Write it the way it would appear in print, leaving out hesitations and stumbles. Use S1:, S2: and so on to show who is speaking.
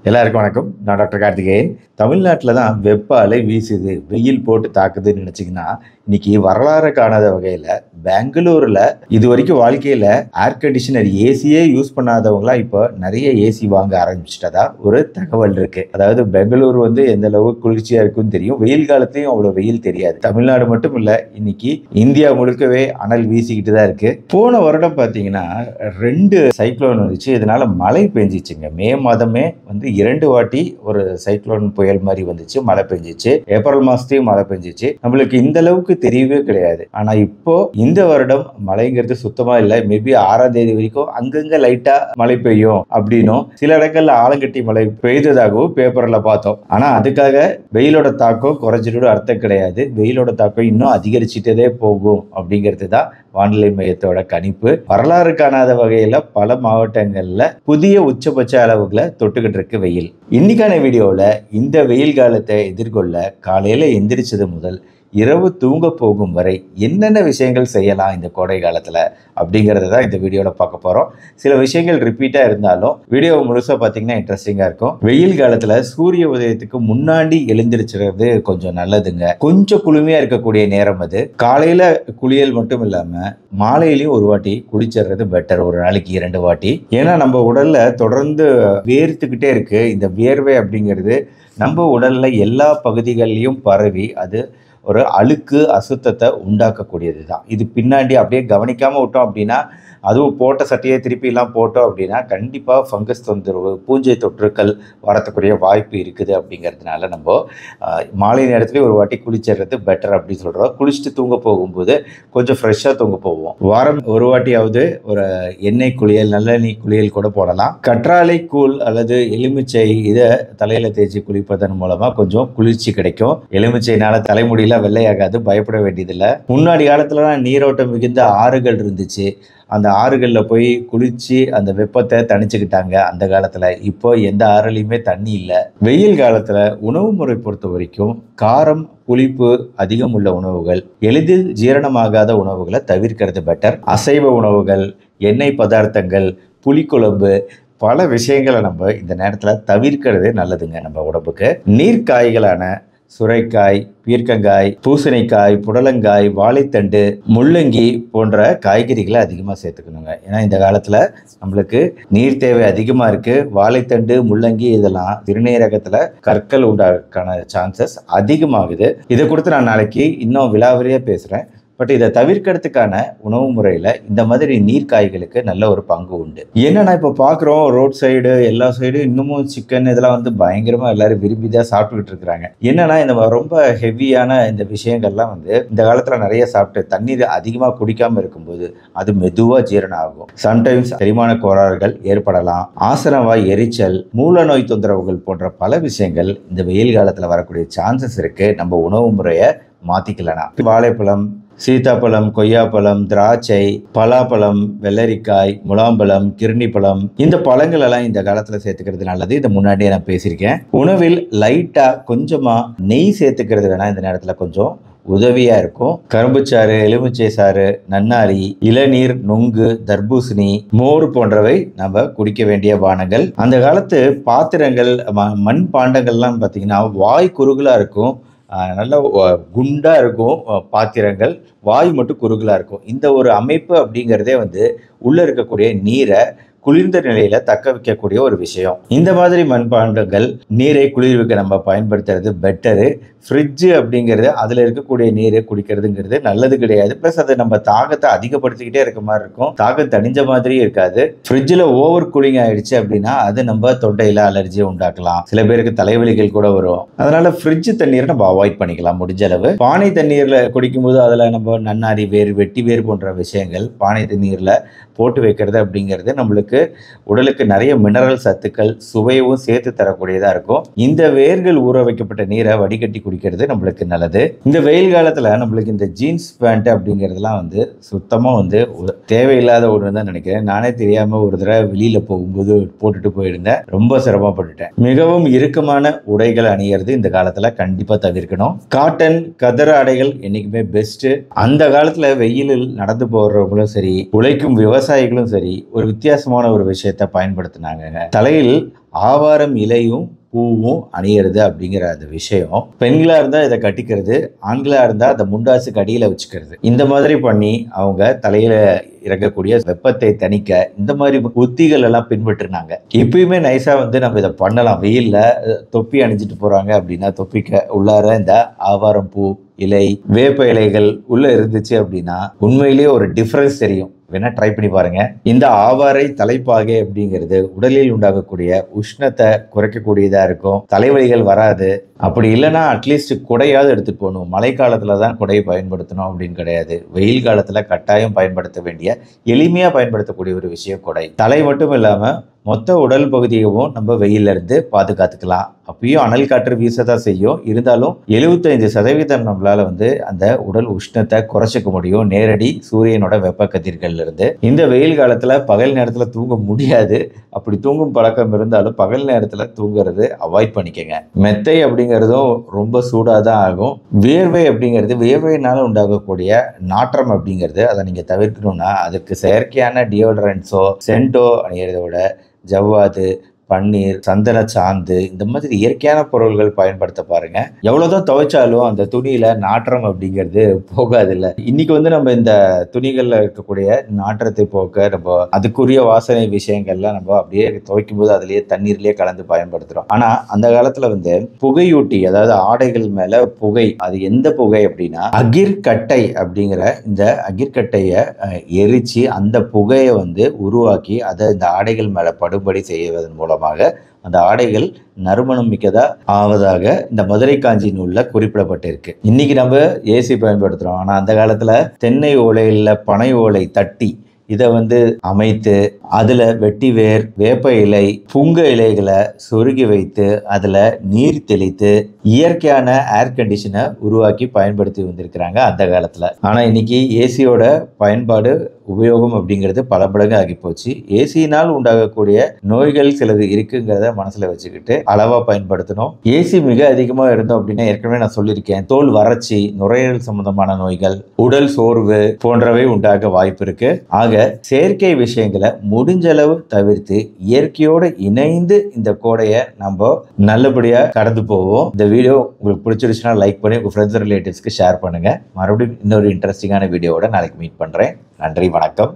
S1: எல்லாருக்கும் வணக்கம். நான் டாக்டர் கார்த்திகேயன். தமிழ்நாட்டில் தான் வெப்ப அலை வீசுது, வெயில் போட்டு தாக்குதுன்னு நினச்சிங்கன்னா, இன்னைக்கு வரலாறு காணாத வகையில் பெங்களூரில் இது வரைக்கும் வாழ்க்கையில் ஏர் கண்டிஷனர் ஏசியே யூஸ் பண்ணாதவங்களா இப்போ நிறைய ஏசி வாங்க ஆரம்பிச்சிட்டதா ஒரு தகவல் இருக்கு. அதாவது பெங்களூர் எந்த அளவுக்கு குளிர்ச்சியாக இருக்குன்னு தெரியும், வெயில் காலத்தையும் அவ்வளோ வெயில் தெரியாது. தமிழ்நாடு மட்டும் இல்லை, இன்னைக்கு இந்தியா முழுக்கவே அனல் வீசிக்கிட்டு தான் இருக்கு. போன வருடம் பார்த்தீங்கன்னா 2 சைக்ளோன் வந்துச்சு, இதனால மழை பெஞ்சிச்சுங்க. மே மாதமே 2 வாட்டி ஒரு சைக்ளோன் புயல் மாதிரி வந்துச்சு, மழை பெஞ்சிச்சு. ஏப்ரல் மாசத்தையும் மழை பெஞ்சிச்சு. நம்மளுக்கு இந்த அளவுக்கு தெரியவே கிடையாது. ஆனா இப்போ இந்த வருடம் மழைங்கிறது சுத்தமா இல்லை. மேபி 6ஆம் தேதி வரைக்கும் அங்கங்க லைட்டா மழை பெய்யும் அப்படின்னும், சில இடங்கள்ல ஆலங்கட்டி மழை பெய்ததாகவும் பேப்பர்ல பார்த்தோம். ஆனா அதுக்காக வெயிலோட தாக்கம் குறைஞ்சிடும் அர்த்தம் கிடையாது. வெயிலோட தாக்கம் இன்னும் அதிகரிச்சுட்டே போகும் அப்படிங்கிறது தான் வானிலை மையத்தோட கணிப்பு. வரலாறு காணாத வகையில பல மாவட்டங்கள்ல புதிய உச்சபட்ச அளவுகளை தொட்டுக்கிட்டு இருக்கு வெயில். இன்னைக்கான வீடியோவில் இந்த வெயில் காலத்தை எதிர்கொள்ள காலையில எந்திரிச்சது முதல் இரவு தூங்க போகும் வரை என்னென்ன விஷயங்கள் செய்யலாம் இந்த கோடை காலத்தில் அப்படிங்கிறத தான் இந்த வீடியோவில் பார்க்க போகிறோம். சில விஷயங்கள் ரிப்பீட்டாக இருந்தாலும் வீடியோ முழுசாக பார்த்தீங்கன்னா இன்ட்ரெஸ்டிங்காக இருக்கும். வெயில் காலத்தில் சூரிய உதயத்துக்கு முன்னாடி எழுந்திரிச்சுறது கொஞ்சம் நல்லதுங்க. கொஞ்சம் குளுமையாக இருக்கக்கூடிய நேரம் அது. காலையில் குளியல் மட்டும் இல்லாமல் மாலையிலையும் ஒரு வாட்டி குளிச்சிடுறது பெட்டர், ஒரு நாளைக்கு 2 வாட்டி. ஏன்னா நம்ம உடலில் தொடர்ந்து வேர்த்துக்கிட்டே இருக்கு. இந்த வியர்வை அப்படிங்கிறது நம்ம உடலில் எல்லா பகுதிகளிலையும் பரவி அது ஒரு அழுக்கு அசுத்தத்தை உண்டாக்கக்கூடியது தான். இது பின்னாடி அப்படியே கவனிக்காமல் விட்டோம் அப்படின்னா, அதுவும் போட்ட சட்டையை திருப்பிலாம் போட்டோம் அப்படின்னா கண்டிப்பாக ஃபங்கஸ் தொந்தரவு, பூஞ்சை தொற்றுக்கள் வரத்துக்குரிய வாய்ப்பு இருக்குது. அப்படிங்கிறதுனால நம்ம மாலை நேரத்துலேயே ஒரு வாட்டி குளிச்சிடுறது பெட்டர் அப்படின்னு சொல்கிறோம். குளிச்சுட்டு தூங்க போகும்போது கொஞ்சம் ஃப்ரெஷ்ஷாக தூங்க போவோம். வாரம் ஒரு வாட்டியாவது ஒரு எண்ணெய் குளியல், நல்லெண்ணெய் குளியல் கூட போடலாம். கற்றாழை கூழ் அல்லது எலுமிச்சை இதை தலையில் தேய்ச்சி குளிப்பதன் மூலமாக கொஞ்சம் குளிர்ச்சி கிடைக்கும். எலுமிச்சைனால தலைமுடியில் வெள்ளையாகாது, பயப்பட வேண்டியதில்லை. முன்னாடி காலத்துலலாம் நீரோட்டம் மிகுந்த ஆறுகள் இருந்துச்சு. அந்த ஆறுகளில் போய் குளிச்சு அந்த வெப்பத்தை தணிச்சுக்கிட்டாங்க அந்த காலத்தில். இப்போ எந்த ஆறுலையுமே தண்ணி இல்லை. வெயில் காலத்தில் உணவு முறை பொறுத்த வரைக்கும் காரம், புளிப்பு அதிகம் உள்ள உணவுகள், எளிதில் ஜீரணமாகாத உணவுகளை தவிர்க்கிறது பெட்டர். அசைவ உணவுகள், எண்ணெய் பதார்த்தங்கள், புளிக்குழம்பு, பல விஷயங்களை நம்ம இந்த நேரத்தில் தவிர்க்கிறது நல்லதுங்க நம்ம உடம்புக்கு. நீர்க்காய்களான சுரைக்காய், பீர்க்கங்காய், பூசணிக்காய், புடலங்காய், வாழைத்தண்டு, முள்ளங்கி போன்ற காய்கறிகளை அதிகமாக சேர்த்துக்கணுங்க. ஏன்னா இந்த காலத்தில் நம்மளுக்கு நீர் தேவை அதிகமாக இருக்குது. வாழைத்தண்டு, முள்ளங்கி இதெல்லாம் சிறுநீரகத்தில் கற்கள் உண்டாக்கான சான்சஸ் அதிகமாகுது. இதை கொடுத்து நான் நாளைக்கு இன்னும் விலாவரியாக பேசுகிறேன். பட் இதை தவிர்க்கிறதுக்கான உணவு முறையில் இந்த மாதிரி நீர்க்காய்களுக்கு நல்ல ஒரு பங்கு உண்டு. என்னன்னா இப்போ பார்க்குறோம் ரோட் சைடு எல்லா சைடும் இன்னமும் சிக்கன் இதெல்லாம் பயங்கரமாக எல்லாரும் விரும்பி தான் சாப்பிட்டுக்கிட்டு இருக்கிறாங்க. என்னன்னா இந்த ரொம்ப ஹெவியான இந்த விஷயங்கள்லாம் இந்த காலத்தில் நிறைய சாப்பிட்டு தண்ணீர் அதிகமாக குடிக்காமல் இருக்கும்போது அது மெதுவாக ஜீரணம் ஆகும். சம்டைம்ஸ் செரிமான கோளாறுகள் ஏற்படலாம். ஆசனவாய் எரிச்சல், மூல நோய் தொந்தரவுகள் போன்ற பல விஷயங்கள் இந்த வெயில் காலத்தில் வரக்கூடிய சான்சஸ் இருக்குது. நம்ம உணவு முறையை மாற்றிக்கலனா வாழைப்பழம், சீதாப்பழம், கொய்யாப்பழம், திராட்சை, பலாப்பழம், வெள்ளரிக்காய், முலாம்பழம், கிருணிப்பழம், இந்த பழங்கள் எல்லாம் இந்த காலத்துல சேர்த்துக்கிறது நல்லது. இதை முன்னாடியே நான் பேசியிருக்கேன். உணவில் லைட்டா கொஞ்சமா நெய் சேர்த்துக்கிறது வேணா இந்த நேரத்துல கொஞ்சம் உதவியா இருக்கும். கரும்புச்சாறு, எலுமிச்சை சாறு, நன்னாரி, இளநீர், நுங்கு, தர்பூசணி, மோர் போன்றவை நம்ம குடிக்க வேண்டிய பானங்கள். அந்த காலத்து பாத்திரங்கள், மண் பாண்டங்கள்லாம் பார்த்தீங்கன்னா வாய் குறுகலா இருக்கும், நல்ல குண்டா இருக்கும் பாத்திரங்கள், வாய் மட்டும் குறுகலா இருக்கும். இந்த ஒரு அமைப்பு அப்படிங்கிறதே உள்ள இருக்கக்கூடிய நீரை குளிர்ந்த நிலையில தக்க வைக்கக்கூடிய ஒரு விஷயம். இந்த மாதிரி மண்பாண்டங்கள் நீரை குளிர்விக்க நம்ம பயன்படுத்துறது பெட்டரு. ஃப்ரிட்ஜு அப்படிங்கிறது அதில் இருக்கக்கூடிய நீரை குடிக்கிறதுங்கிறது நல்லது கிடையாது. ப்ளஸ் அது நம்ம தாகத்தை அதிகப்படுத்திக்கிட்டே இருக்க மாதிரி இருக்கும், தாகம் தணிஞ்ச மாதிரியும் இருக்காது. ஃப்ரிட்ஜில் ஓவர் கூலிங் ஆயிடுச்சு அப்படின்னா அது நம்ம தொண்டையில் அலர்ஜியை உண்டாக்கலாம். சில பேருக்கு தலைவலிகள் கூட வரும். அதனால ஃப்ரிட்ஜ் தண்ணீரை நம்ம அவாய்ட் பண்ணிக்கலாம் முடிஞ்ச அளவு. பானை தண்ணீரில் குடிக்கும்போது அதில் நம்ம நன்னாரி வேர், வெட்டி வேர் போன்ற விஷயங்கள் பானை தண்ணீரில் போட்டு வைக்கிறது அப்படிங்கிறது நம்மளுக்கு உடலுக்கு நிறைய மினரல் சத்துக்கள், சுவையும் சேர்த்து தரக்கூடியதாக இருக்கும். இந்த வேர்கள் ஊற வைக்கப்பட்ட நீரை வடிகட்டி குடிக்கிறது நம்மளுக்கு நல்லது. இந்த வெயில் காலத்தில் நம்மளுக்கு இந்த ஜீன்ஸ் பேண்ட் அப்படிங்கிறதுலாம் சுத்தமாக தேவையில்லாத ஒன்று தான் நினைக்கிறேன். நானே தெரியாமல் ஒரு தடவை வெளியில் போகும்போது போட்டுட்டு போயிருந்தேன், ரொம்ப சிரமப்பட்டுட்டேன். மிகவும் இறுக்கமான உடைகள் அணியிறது இந்த காலத்தில் கண்டிப்பாக தவிர்க்கணும். காட்டன், கதர ஆடைகள் என்றைக்குமே பெஸ்ட்டு. அந்த காலத்தில் வெயிலில் நடந்து போகிறவங்களும் சரி, உழைக்கும் விவசாயிகளும் சரி, ஒரு வித்தியாசமான முக்கியமான ஒரு விஷயத்தை பயன்படுத்தினாங்க. தலையில் ஆவாரம் இலையும் பூவும் அணியிறது அப்படிங்கிற அந்த விஷயம், பெண்களா இருந்தா இதை கட்டிக்கிறது, ஆண்களா இருந்தா அதை முண்டாசுக்கு அடியில வச்சுக்கிறது. இந்த மாதிரி பண்ணி அவங்க தலையில இறங்கக்கூடிய வெப்பத்தை தணிக்க இந்த மாதிரி உத்திகள் எல்லாம் பின்பற்றினாங்க. இப்பயுமே நைஸா நம்ம இதை பண்ணலாம். வெயில்ல தொப்பி அணிஞ்சிட்டு போறாங்க அப்படின்னா தொப்பிக்க உள்ளார இந்த ஆவாரம் பூ இலை, வேப்ப இலைகள் உள்ள இருந்துச்சு அப்படின்னா உண்மையிலேயே ஒரு டிஃபரன்ஸ் தெரியும். வேணா ட்ரை பண்ணி பாருங்க. இந்த ஆவாரை தலைப்பாகை அப்படிங்கிறது உடலில் உண்டாகக்கூடிய உஷ்ணத்தை குறைக்கக்கூடியதா இருக்கும். தலைவலிகள் வராது. அப்படி இல்லைன்னா அட்லீஸ்ட் குடையாவது எடுத்துட்டு போகணும். மழை காலத்துல தான் குடையை பயன்படுத்தணும் அப்படின்னு கிடையாது. வெயில் காலத்துல கட்டாயம் பயன்படுத்த வேண்டிய, எளிமையா பயன்படுத்தக்கூடிய ஒரு விஷயம் குடை. தலை மட்டும் இல்லாம மொத்த உடல் பகுதியவும் நம்ம வெயில்ல இருந்து பாதுகாத்துக்கலாம். அப்பயும் அனல் காற்று வீசதான் செய்யும். இருந்தாலும் 75% நம்மளால அந்த உடல் உஷ்ணத்தை குறைச்சிக்க முடியும் நேரடி சூரியனோட வெப்ப கதிர்கள்ல இருந்து. இந்த வெயில் காலத்துல பகல் நேரத்துல தூங்க முடியாது. அப்படி தூங்கும் பழக்கம் இருந்தாலும் பகல் நேரத்துல தூங்குறது அவாய்ட் பண்ணிக்கங்க. மெத்தை அப்படிங்கிறதும் ரொம்ப சூடாதான் ஆகும். வேர்வை அப்படிங்கிறது, வேர்வையினால உண்டாகக்கூடிய நாற்றம் அப்படிங்கிறது, அதை நீங்க தவிர்க்கணும்னா அதுக்கு செயற்கையான டியோடரன்ஸோ சென்டோ அணியறதை விட ஜவ்வாது, பன்னீர், சந்தன சாந்து இந்த மாதிரி இயற்கையான பொருள்கள் பயன்படுத்த பாருங்க. எவ்வளவுதான் துவைச்சாலும் அந்த துணியில நாற்றம் அப்படிங்கிறது போகாதில்ல. இன்னைக்கு நம்ம இந்த துணிகள்ல இருக்கக்கூடிய நாற்றத்தை போக்க நம்ம அதுக்குரிய வாசனை விஷயங்கள்லாம் நம்ம அப்படியே துவைக்கும் போது அதுலயே தண்ணீர்லயே கலந்து பயன்படுத்துறோம். ஆனா அந்த காலத்துல புகையூட்டி, அதாவது ஆடைகள் மேல புகை, அது எந்த புகை அப்படின்னா அகிர்கட்டை அப்படிங்கிற இந்த அகிர்கட்டைய எரிச்சு அந்த புகையை உருவாக்கி அதை இந்த ஆடைகள் மேல படும்படி செய்வதன் மூலம் அந்த ஆடைகள் நறுமணம் மிக்கதா ஆவதாக இந்த மதுரை காஞ்சி நூல்ல குறிப்பிடப்பட்டிருக்கு. இன்னைக்கு நம்ம ஏசி பயன்படுத்துறோம். ஆனா அந்த காலத்துல தென்னை ஓலையில பனை ஓலை தட்டி இதை அமைத்து அதுல வெட்டி வேர், வேப்ப இலை, புங்க இலைகளை சொருகி வைத்து அதுல நீர் தெளித்து இயற்கையான ஏர் கண்டிஷனை உருவாக்கி பயன்படுத்தி வந்திருக்கிறாங்க அந்த காலத்துல. ஆனா இன்னைக்கு ஏசியோட பயன்பாடு, உபயோகம் அப்படிங்கிறது பல மடங்கு ஆகி போச்சு. ஏசியினால் உண்டாகக்கூடிய நோய்கள் சிலது இருக்குங்கிறத மனசுல வச்சுக்கிட்டு அளவா பயன்படுத்தணும். ஏசி மிக அதிகமா இருந்தோம் அப்படின்னா ஏற்கனவே நான் சொல்லியிருக்கேன், தோல் வறட்சி, நுரையீரல் சம்பந்தமான நோய்கள், உடல் சோர்வு போன்றவை உண்டாக வாய்ப்பு இருக்கு. ஆக செயற்கை விஷயங்களை முடிஞ்ச அளவு தவிர்த்து இயற்கையோடு இணைந்து இந்த கோடையை நம்ம நல்லபடியா கடந்து போவோம். இந்த வீடியோ உங்களுக்கு பிடிச்சிருச்சுன்னா லைக் பண்ணி உங்க ஃப்ரெண்ட்ஸ் ரிலேட்டிவ்ஸ்க்கு ஷேர் பண்ணுங்க. மறுபடியும் இன்னொரு இன்ட்ரெஸ்டிங்கான வீடியோவோட நாளைக்கு மீட் பண்றேன். நன்றி, வணக்கம்.